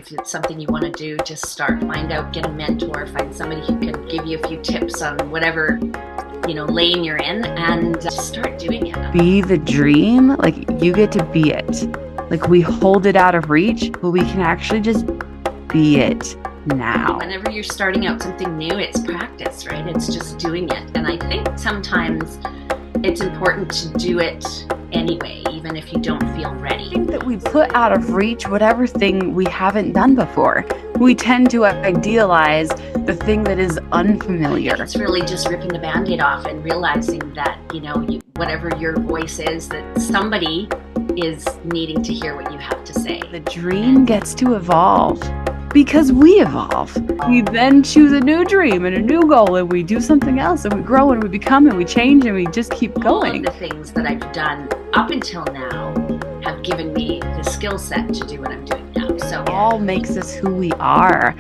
If it's something you want to do, just start. Find out, get a mentor, find somebody who can give you a few tips on whatever, lane you're in, and just start doing it. Be the dream, like you get to be it. Like we hold it out of reach, but we can actually just be it now. Whenever you're starting out something new, it's practice, right? It's just doing it. And I think sometimes it's important to do it anyway, even if you don't feel ready. I think that we put out of reach whatever thing we haven't done before. We tend to idealize the thing that is unfamiliar. It's really just ripping the Band-Aid off and realizing that, whatever your voice is, that somebody is needing to hear what you have to say. The dream gets to evolve because we evolve. We then choose a new dream and a new goal, and we do something else, and we grow and we become and we change and we just keep going. All of the things that I've done up until now have given me the skill set to do what I'm doing now. So all makes us who we are.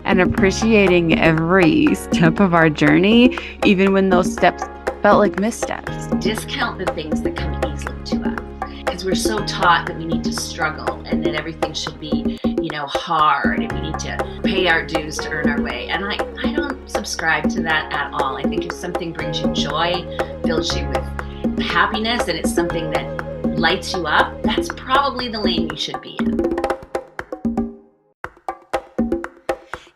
And appreciating every step of our journey, even when those steps felt like missteps. Discount the things that come easily to us, because we're so taught that we need to struggle and that everything should be, hard, and we need to pay our dues to earn our way. And I don't subscribe to that at all. I think if something brings you joy, fills you with happiness, and it's something that lights you up, that's probably the lane you should be in.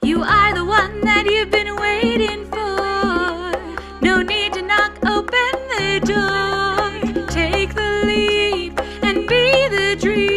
You are the one that you've been waiting for. No need to knock open the door. Take the leap and be the dream.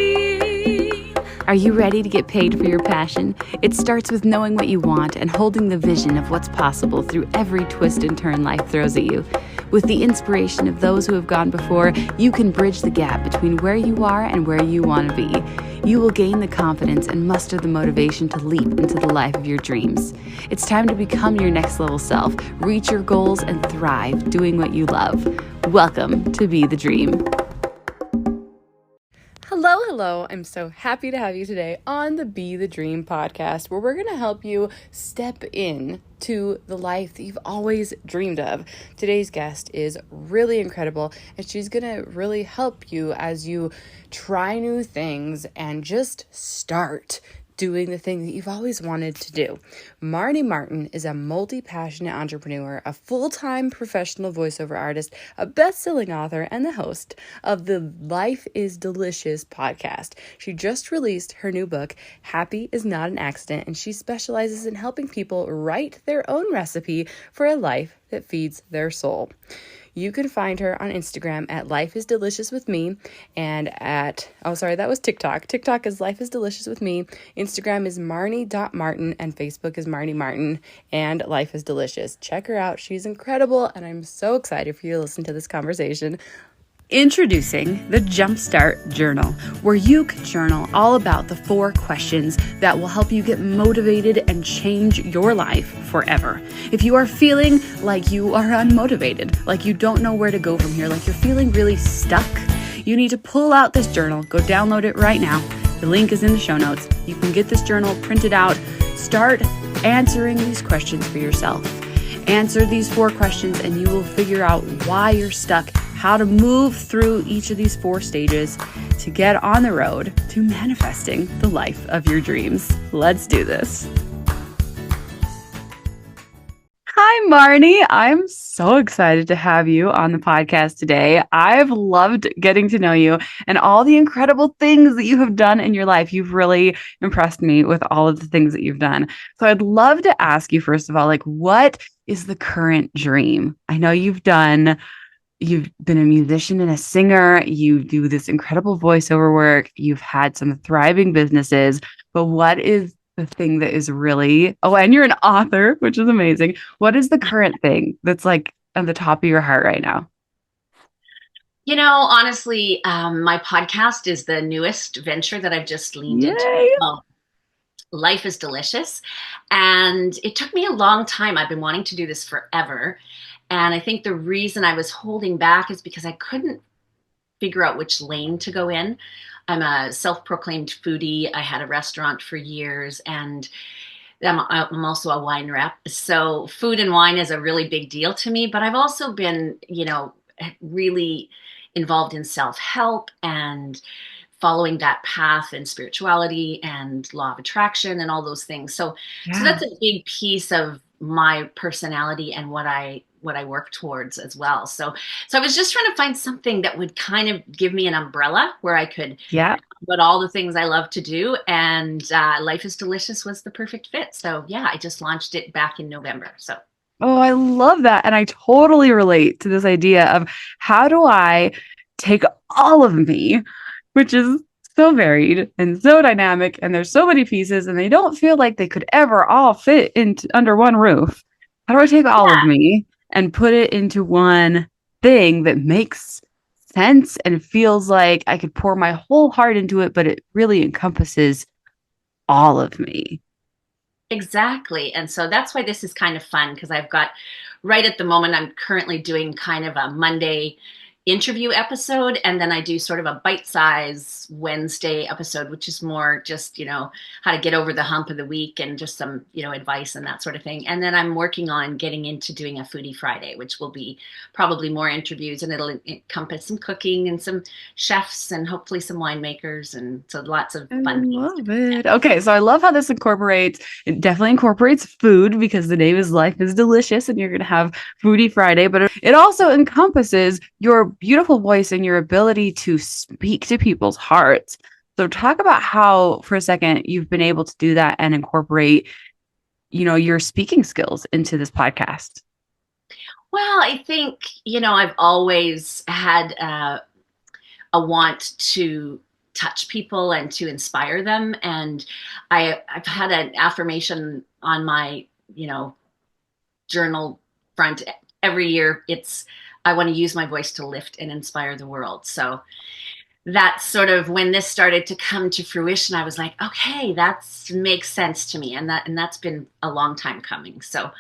Are you ready to get paid for your passion? It starts with knowing what you want and holding the vision of what's possible through every twist and turn life throws at you. With the inspiration of those who have gone before, you can bridge the gap between where you are and where you want to be. You will gain the confidence and muster the motivation to leap into the life of your dreams. It's time to become your next level self, reach your goals, and thrive doing what you love. Welcome to Be the Dream. Hello. I'm so happy to have you today on the Be the Dream podcast, where we're going to help you step in to the life that you've always dreamed of. Today's guest is really incredible, and she's going to really help you as you try new things and just start doing the thing that you've always wanted to do. Marnie Martin is a multi-passionate entrepreneur, a full-time professional voiceover artist, a best-selling author, and the host of the Life is Delicious podcast. She just released her new book, Happy is Not an Accident, and she specializes in helping people write their own recipe for a life that feeds their soul. You can find her on Instagram at Life is Delicious with Me, and that was TikTok. TikTok is Life is Delicious with Me. Instagram is Marnie.Martin, and Facebook is Marnie Martin, and Life is Delicious. Check her out. She's incredible, and I'm so excited for you to listen to this conversation. Introducing the Jumpstart Journal, where you can journal all about the 4 questions that will help you get motivated and change your life forever. If you are feeling like you are unmotivated, like you don't know where to go from here, like you're feeling really stuck, you need to pull out this journal. Go download it right now. The link is in the show notes. You can get this journal printed out. Start answering these questions for yourself. Answer these 4 questions and you will figure out why you're stuck, how to move through each of these 4 stages to get on the road to manifesting the life of your dreams. Let's do this. Hi, Marnie. I'm so excited to have you on the podcast today. I've loved getting to know you and all the incredible things that you have done in your life. You've really impressed me with all of the things that you've done. So I'd love to ask you, first of all, what is the current dream? I know you've been a musician and a singer. You do this incredible voiceover work. You've had some thriving businesses, but what is the thing that is really, and you're an author, which is amazing. What is the current thing that's on the top of your heart right now? Honestly, my podcast is the newest venture that I've just leaned into. Life is Delicious. And it took me a long time. I've been wanting to do this forever. And I think the reason I was holding back is because I couldn't figure out which lane to go in. I'm a self-proclaimed foodie. I had a restaurant for years, and I'm also a wine rep. So food and wine is a really big deal to me, but I've also been, really involved in self-help and following that path and spirituality and law of attraction and all those things. So Yeah. that's a big piece of my personality and what I work towards as well. So I was just trying to find something that would kind of give me an umbrella where I could Yeah. put all the things I love to do, and Life is Delicious was the perfect fit. So yeah, I just launched it back in November. So Oh, I love that. And I totally relate to this idea of how do I take all of me, which is so varied and so dynamic, and there's so many pieces, and they don't feel like they could ever all fit into under one roof. How do I take all of yeah, me and put it into one thing that makes sense and feels like I could pour my whole heart into it, but it really encompasses all of me? exactly. And so that's why this is kind of fun, because I've got, right at the moment, I'm currently doing kind of a Monday interview episode, and then I do sort of a bite-size Wednesday episode, which is more just, how to get over the hump of the week and just some, advice and that sort of thing. And then I'm working on getting into doing a Foodie Friday, which will be probably more interviews, and it'll encompass some cooking and some chefs and hopefully some winemakers, and so lots of I fun things to love do. it. Okay, so I love how this it definitely incorporates food because the name is Life is Delicious and you're going to have Foodie Friday, but it also encompasses your beautiful voice and your ability to speak to people's hearts. So talk about how, for a second, you've been able to do that and incorporate, your speaking skills into this podcast. Well, I think, I've always had a want to touch people and to inspire them. And I've had an affirmation on my, journal front every year. It's, I want to use my voice to lift and inspire the world. So that's sort of when this started to come to fruition. I was like, okay, that makes sense to me. And that's been a long time coming. So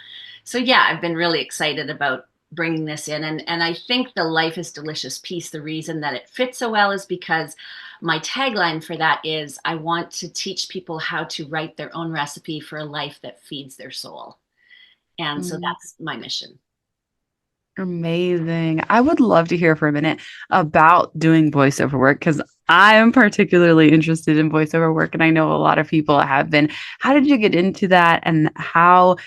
yeah, I've been really excited about bringing this in. And I think the Life is Delicious piece, the reason that it fits so well is because my tagline for that is, I want to teach people how to write their own recipe for a life that feeds their soul. And so Mm, that's my mission. amazing. I would love to hear for a minute about doing voiceover work because I am particularly interested in voiceover work, and I know a lot of people have been. How did you get into that, and how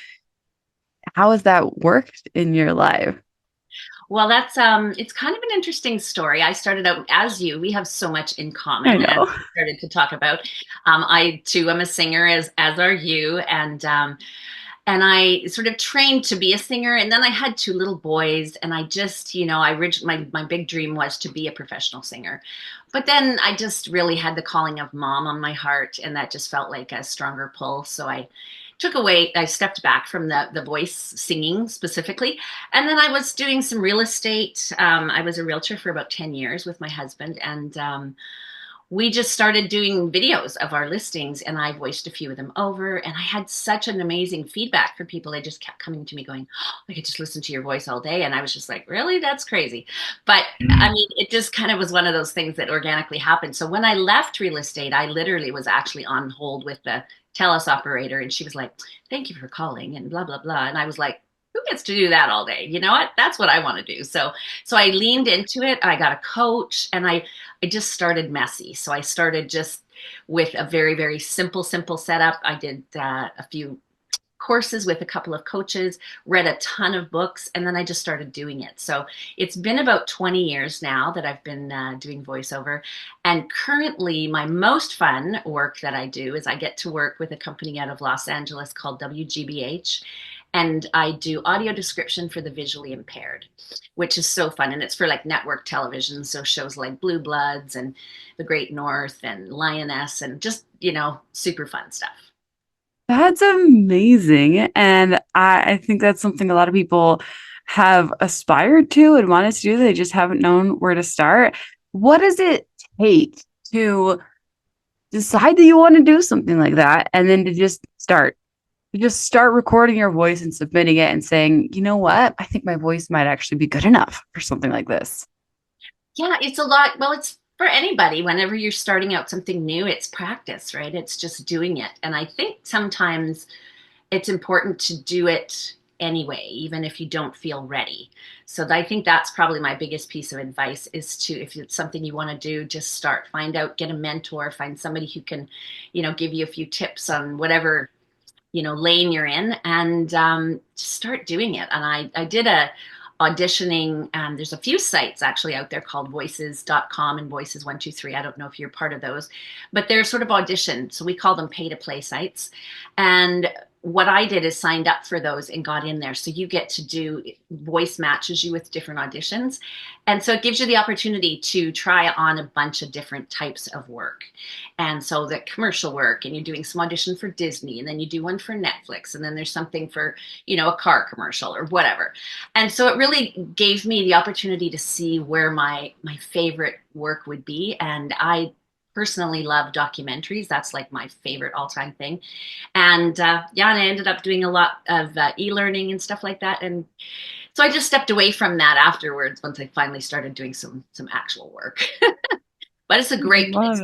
has that worked in your life? Well, that's it's kind of an interesting story. I started out as you. We have so much in I common, as know. we started to talk about. I too am a singer, as are you, and I sort of trained to be a singer. And then I had two little boys, and I just, my big dream was to be a professional singer. But then I just really had the calling of mom on my heart, and that just felt like a stronger pull. So I stepped back from the voice singing specifically. And then I was doing some real estate. I was a realtor for about 10 years with my husband. And we just started doing videos of our listings, and I voiced a few of them over. And I had such an amazing feedback from people. They just kept coming to me going, oh, I could just listen to your voice all day. And I was just like, really? That's crazy. But I mean, it just kind of was one of those things that organically happened. So when I left real estate, I literally was actually on hold with the TELUS operator, and she was like, thank you for calling and blah, blah, blah. And I was like, who gets to do that all day? You know what? That's what I want to do. So I leaned into it. I got a coach, and I just started messy. So I started just with a very, very simple setup. I did a few courses with a couple of coaches, read a ton of books, and then I just started doing it. So it's been about 20 years now that I've been doing voiceover. And currently, my most fun work that I do is I get to work with a company out of Los Angeles called WGBH. And I do audio description for the visually impaired, which is so fun. And it's for like network television. So shows like Blue Bloods and The Great North and Lioness, and just, super fun stuff. That's amazing. And I think that's something a lot of people have aspired to and wanted to do. They just haven't known where to start. What does it take to decide that you want to do something like that and then to just start? You just start recording your voice and submitting it and saying, you know what? I think my voice might actually be good enough for something like this. Yeah, it's a lot. Well, it's for anybody. Whenever you're starting out something new, it's practice, right? It's just doing it. And I think sometimes it's important to do it anyway, even if you don't feel ready. So I think that's probably my biggest piece of advice is to, if it's something you want to do, just start, find out, get a mentor, find somebody who can, give you a few tips on whatever, lane you're in, and just start doing it. And I did a auditioning. There's a few sites actually out there called voices.com and voices123. I don't know if you're part of those, but they're sort of audition. So we call them pay to play sites. And what I did is signed up for those and got in there. So you get to do, voice matches you with different auditions. And so it gives you the opportunity to try on a bunch of different types of work. And so the commercial work, and you're doing some audition for Disney, and then you do one for Netflix, and then there's something for, a car commercial or whatever. And so it really gave me the opportunity to see where my favorite work would be. And I personally love documentaries. That's like my favorite all-time thing. And and I ended up doing a lot of e-learning and stuff like that. And so I just stepped away from that afterwards once I finally started doing some actual work. But it's a great place.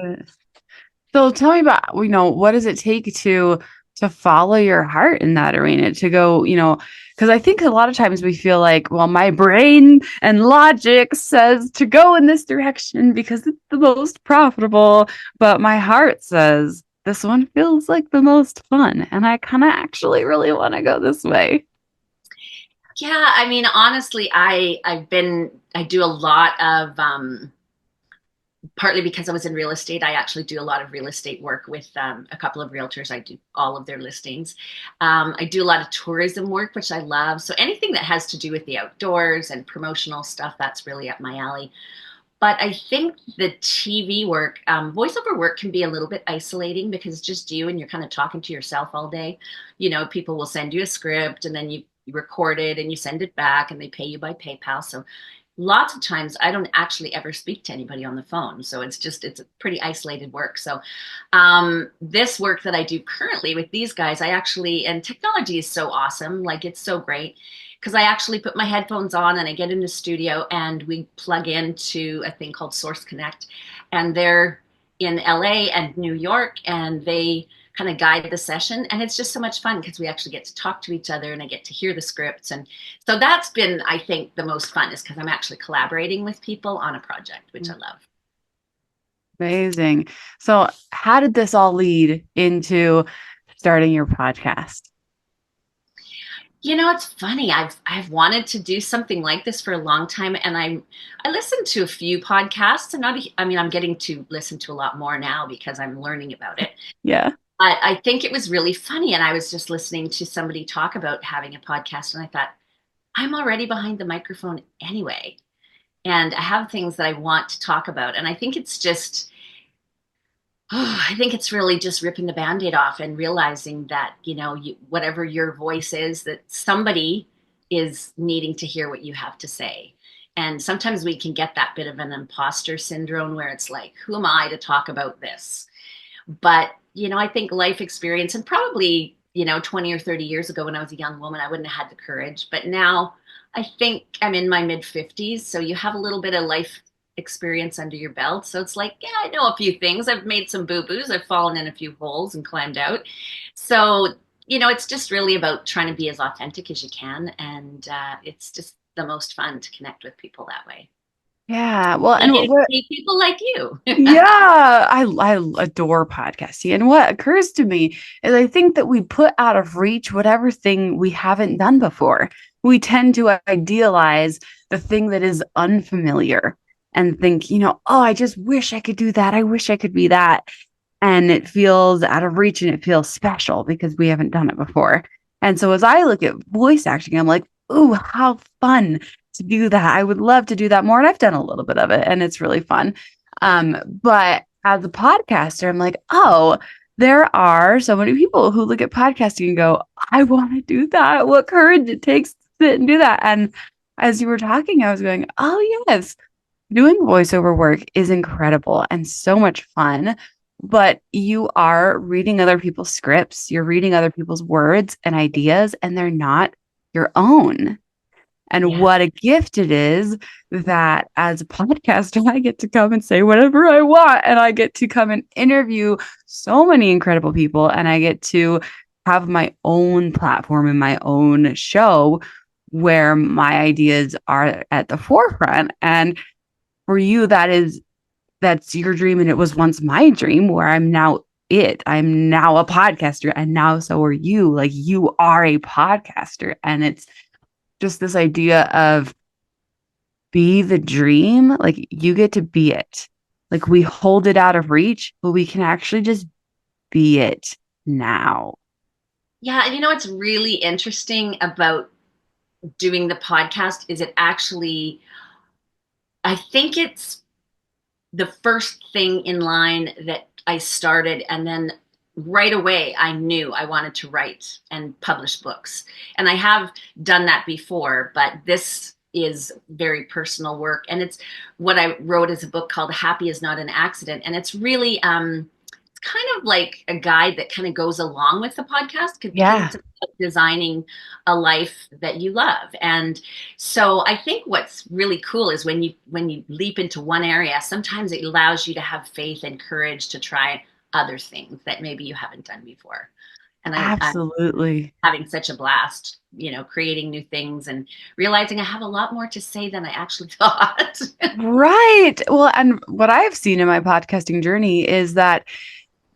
So tell me about, what does it take to follow your heart in that arena, to go, because I think a lot of times we feel like, well, my brain and logic says to go in this direction because it's the most profitable, but my heart says this one feels like the most fun, and I kind of actually really want to go this way. Yeah, I mean, honestly, I do a lot of partly because I was in real estate. I actually do a lot of real estate work with a couple of realtors. I do all of their listings. I do a lot of tourism work, which I love. So anything that has to do with the outdoors and promotional stuff, that's really up my alley. But I think the TV work, voiceover work, can be a little bit isolating because it's just you and you're kind of talking to yourself all day. People will send you a script and then you record it and you send it back and they pay you by PayPal. So lots of times I don't actually ever speak to anybody on the phone. So it's a pretty isolated work. So this work that I do currently with these guys, and technology is so awesome. Like, it's so great because I actually put my headphones on and I get in the studio and we plug into a thing called Source Connect, and they're in LA and New York, and they kind of guide the session. And it's just so much fun because we actually get to talk to each other and I get to hear the scripts. And so that's been, I think, the most fun, is because I'm actually collaborating with people on a project, which I love. Amazing. So how did this all lead into starting your podcast? It's funny. I've wanted to do something like this for a long time, and I listened to a few podcasts, and I'm getting to listen to a lot more now because I'm learning about it. Yeah. I think it was really funny. And I was just listening to somebody talk about having a podcast, and I thought, I'm already behind the microphone anyway. And I have things that I want to talk about. And I think it's really just ripping the Band-Aid off and realizing that, whatever your voice is, that somebody is needing to hear what you have to say. And sometimes we can get that bit of an imposter syndrome where it's like, who am I to talk about this? But I think life experience, and probably, 20 or 30 years ago when I was a young woman, I wouldn't have had the courage. But now I think I'm in my mid-50s. So you have a little bit of life experience under your belt. So it's like, yeah, I know a few things. I've made some boo-boos. I've fallen in a few holes and climbed out. So, it's just really about trying to be as authentic as you can. And it's just the most fun to connect with people that way. Yeah. Well, and people like you. Yeah, I adore podcasting. And what occurs to me is I think that we put out of reach whatever thing we haven't done before. We tend to idealize the thing that is unfamiliar and think, oh, I just wish I could do that. I wish I could be that. And it feels out of reach and it feels special because we haven't done it before. And so as I look at voice acting, I'm like, ooh, how fun to do that. I would love to do that more. And I've done a little bit of it and it's really fun. But as a podcaster, I'm like, oh, there are so many people who look at podcasting and go, I want to do that. What courage it takes to sit and do that. And as you were talking, I was going, oh, yes, doing voiceover work is incredible and so much fun. But you are reading other people's scripts. You're reading other people's words and ideas, and they're not your own. And what a gift it is that as a podcaster, I get to come and say whatever I want. And I get to come and interview so many incredible people. And I get to have my own platform and my own show where my ideas are at the forefront. And for you, that's your dream. And it was once my dream, where I'm now a podcaster, and now so are you. Like, you are a podcaster. And it's just this idea of be the dream. Like, you get to be it. Like, we hold it out of reach, but we can actually just be it now. Yeah. And what's really interesting about doing the podcast is I think it's the first thing in line that I started, and then right away I knew I wanted to write and publish books. And I have done that before, but this is very personal work. And it's what I wrote as a book called Happy is Not an Accident. And it's really it's kind of like a guide that kind of goes along with the podcast, because it's about designing a life that you love. And so I think what's really cool is when you leap into one area, sometimes it allows you to have faith and courage to try other things that maybe you haven't done before. And Absolutely. I'm having such a blast, creating new things and realizing I have a lot more to say than I actually thought. Right. Well, and what I've seen in my podcasting journey is that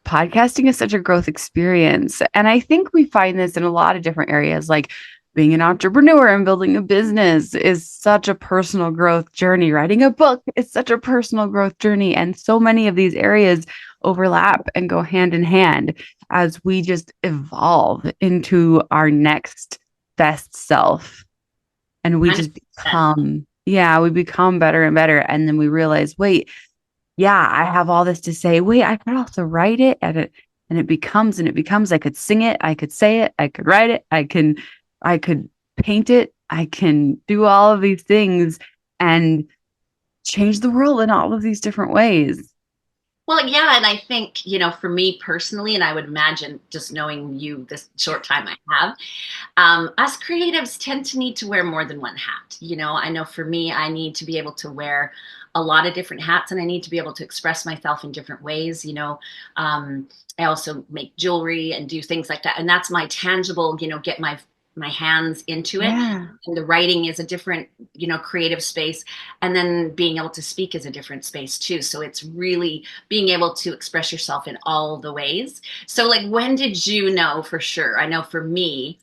podcasting is such a growth experience. And I think we find this in a lot of different areas, like being an entrepreneur and building a business is such a personal growth journey. Writing a book is such a personal growth journey. And so many of these areas overlap and go hand in hand as we just evolve into our next best self. And we just we become better and better. And then we realize, wait, yeah, I have all this to say. Wait, I could also write it, and it becomes, I could sing it, I could say it, I could write it, I could paint it, I can do all of these things and change the world in all of these different ways. Well, yeah. And I think, for me personally, and I would imagine just knowing you this short time I have, us creatives tend to need to wear more than one hat. I know for me, I need to be able to wear a lot of different hats, and I need to be able to express myself in different ways. I also make jewelry and do things like that. And that's my tangible, get my hands into it. Yeah. And the writing is a different, creative space. And then being able to speak is a different space too. So it's really being able to express yourself in all the ways. So like, when did you know for sure? I know for me,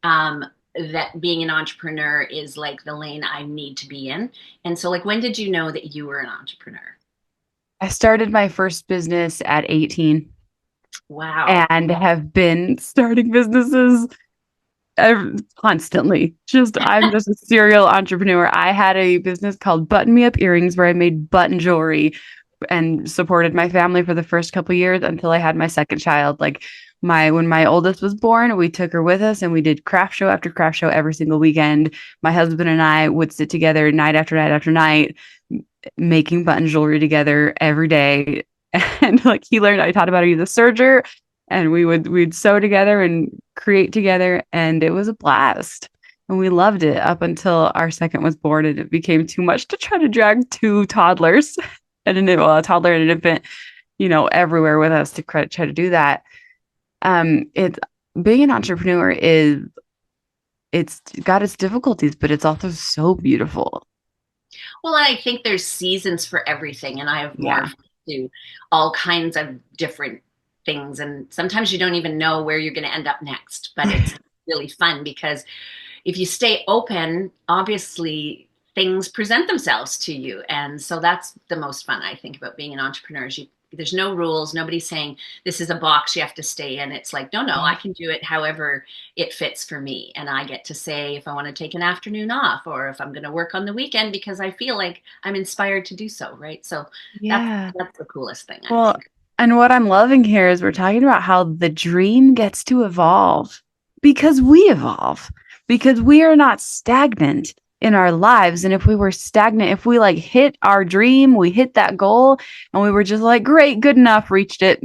that being an entrepreneur is like the lane I need to be in. And so like, when did you know that you were an entrepreneur? I started my first business at 18. Wow. And have been starting businesses constantly. I'm just a serial entrepreneur. I had a business called Button Me Up Earrings, where I made button jewelry and supported my family for the first couple of years until I had my second child. Like, when my oldest was born, we took her with us and we did craft show after craft show every single weekend. My husband and I would sit together night after night after night, making button jewelry together every day. And like, he learned, I taught him how to use a serger, and we'd sew together and create together. And it was a blast. And we loved it up until our second was born, and it became too much to try to drag two toddlers and a toddler and an infant, everywhere with us to try to do that. Being an entrepreneur it's got its difficulties, but it's also so beautiful. Well, I think there's seasons for everything, and I have morphed to all kinds of different things. And sometimes you don't even know where you're going to end up next, but it's really fun, because if you stay open, obviously things present themselves to you. And so that's the most fun, I think, about being an entrepreneur. There's no rules. Nobody's saying this is a box you have to stay in. It's like, no, I can do it however it fits for me. And I get to say if I want to take an afternoon off, or if I'm going to work on the weekend because I feel like I'm inspired to do so. Right. So that's the coolest thing, I think. And what I'm loving here is we're talking about how the dream gets to evolve because we evolve, because we are not stagnant in our lives. And if we were stagnant, if we like hit our dream, we hit that goal, and we were just like, great, good enough, reached it,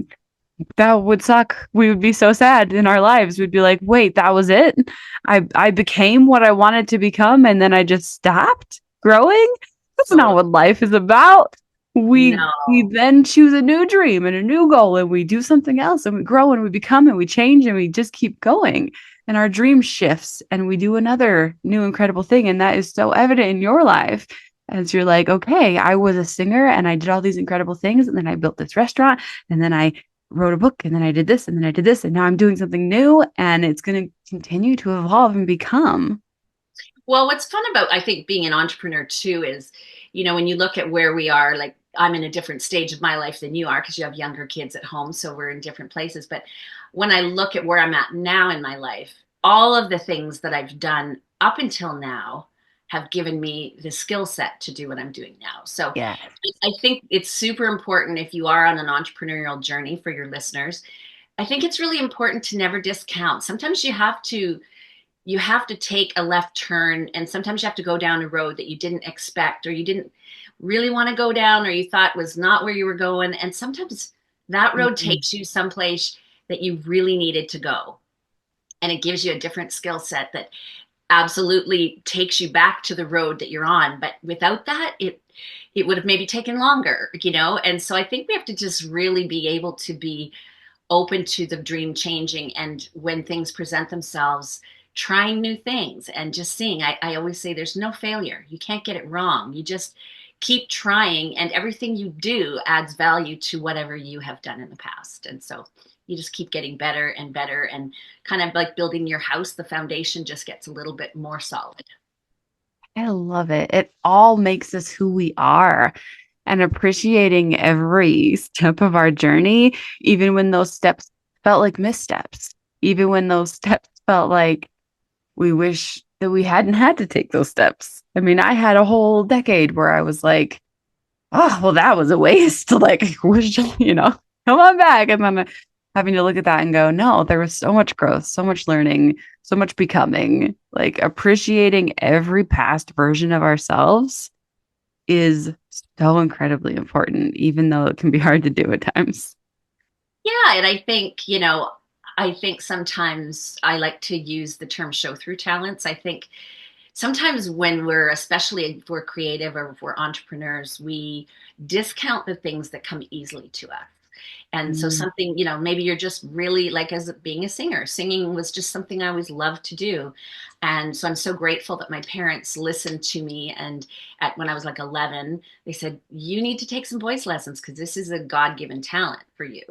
that would suck. We would be so sad in our lives. We'd be like, wait, that was it? I became what I wanted to become, and then I just stopped growing? That's not what life is about. we No. we then choose a new dream and a new goal, and we do something else, and we grow and we become and we change and we just keep going, and our dream shifts and we do another new incredible thing. And that is so evident in your life, as you're like, okay, I was a singer and I did all these incredible things, and then I built this restaurant, and then I wrote a book, and then I did this, and then I did this, and now I'm doing something new, and it's going to continue to evolve and become. Well, what's fun about, I think, being an entrepreneur too is, when you look at where we are, like I'm in a different stage of my life than you are because you have younger kids at home. So we're in different places. But when I look at where I'm at now in my life, all of the things that I've done up until now have given me the skill set to do what I'm doing now. So Yeah. I think it's super important if you are on an entrepreneurial journey for your listeners. I think it's really important to never discount. Sometimes you have to take a left turn, and sometimes you have to go down a road that you didn't expect or you didn't really want to go down or you thought was not where you were going. And sometimes that road Mhm. takes you someplace that you really needed to go. And it gives you a different skill set that absolutely takes you back to the road that you're on. But without that, it would have maybe taken longer. And so I think we have to just really be able to be open to the dream changing, and when things present themselves, trying new things and just seeing. I always say there's no failure. You can't get it wrong. You just keep trying, and everything you do adds value to whatever you have done in the past. And so you just keep getting better and better, and kind of like building your house, the foundation just gets a little bit more solid. I love it. It all makes us who we are, and appreciating every step of our journey, even when those steps felt like missteps, even when those steps felt like we wish that we hadn't had to take those steps. I mean, I had a whole decade where I was like, oh, well, that was a waste. Like, wish, come on back. And then having to look at that and go, no, there was so much growth, so much learning, so much becoming. Like, appreciating every past version of ourselves is so incredibly important, even though it can be hard to do at times. Yeah, and I think sometimes I like to use the term show through talents. I think sometimes when especially if we're creative or if we're entrepreneurs, we discount the things that come easily to us. And so Mm. something, maybe you're just really like, as being a singer, singing was just something I always loved to do. And so I'm so grateful that my parents listened to me. And when I was like 11, they said, you need to take some voice lessons because this is a God-given talent for you.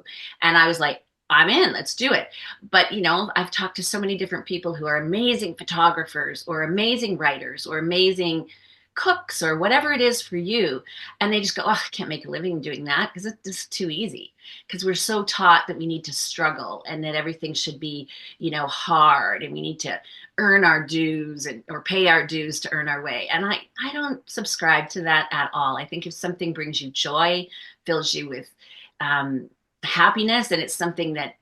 And I was like, I'm in, let's do it. But, I've talked to so many different people who are amazing photographers or amazing writers or amazing cooks or whatever it is for you. And they just go, oh, I can't make a living doing that because it's just too easy. Because we're so taught that we need to struggle and that everything should be, hard, and we need to earn our dues or pay our dues to earn our way. And I don't subscribe to that at all. I think if something brings you joy, fills you with happiness, and it's something that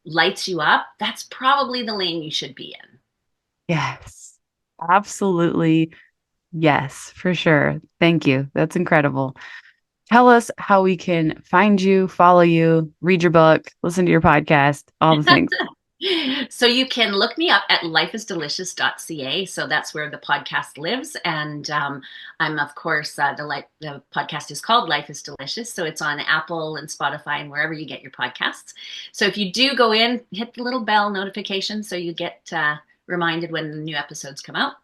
lights you up, that's probably the lane you should be in. Yes, absolutely. Yes, for sure. Thank you. That's incredible. Tell us how we can find you, follow you, read your book, listen to your podcast, all the things. So you can look me up at lifeisdelicious.ca. So that's where the podcast lives. And I'm, of course, the podcast is called Life is Delicious. So it's on Apple and Spotify and wherever you get your podcasts. So if you do go in, hit the little bell notification so you get reminded when the new episodes come out.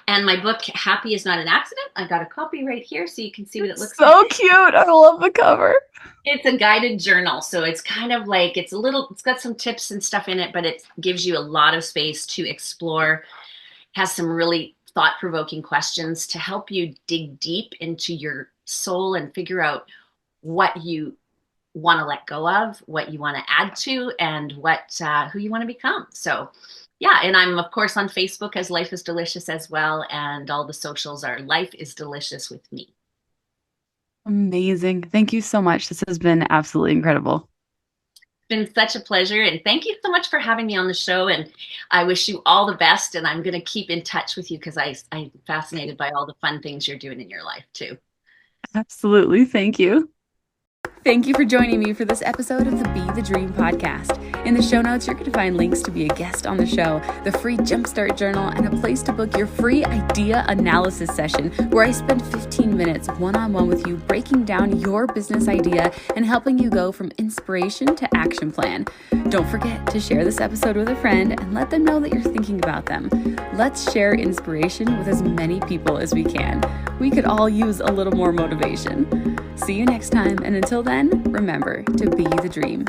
And my book, Happy is Not an Accident, I got a copy right here so you can see what it looks like. So cute. I love the cover. It's a guided journal. So it's kind of like, it's got some tips and stuff in it, but it gives you a lot of space to explore. Has some really thought-provoking questions to help you dig deep into your soul and figure out what you want to let go of, what you want to add to, and who you want to become. So yeah, and I'm of course on Facebook as Life is Delicious as well, and all the socials are Life is Delicious with me. Amazing. Thank you so much. This has been absolutely incredible. It's been such a pleasure, and thank you so much for having me on the show, and I wish you all the best, and I'm going to keep in touch with you because I'm fascinated by all the fun things you're doing in your life too. Absolutely. Thank you. Thank you for joining me for this episode of the Be the Dream podcast. In the show notes, you're going to find links to be a guest on the show, the free Jumpstart Journal, and a place to book your free idea analysis session where I spend 15 minutes one-on-one with you breaking down your business idea and helping you go from inspiration to action plan. Don't forget to share this episode with a friend and let them know that you're thinking about them. Let's share inspiration with as many people as we can. We could all use a little more motivation. See you next time, and until then, remember to be the dream.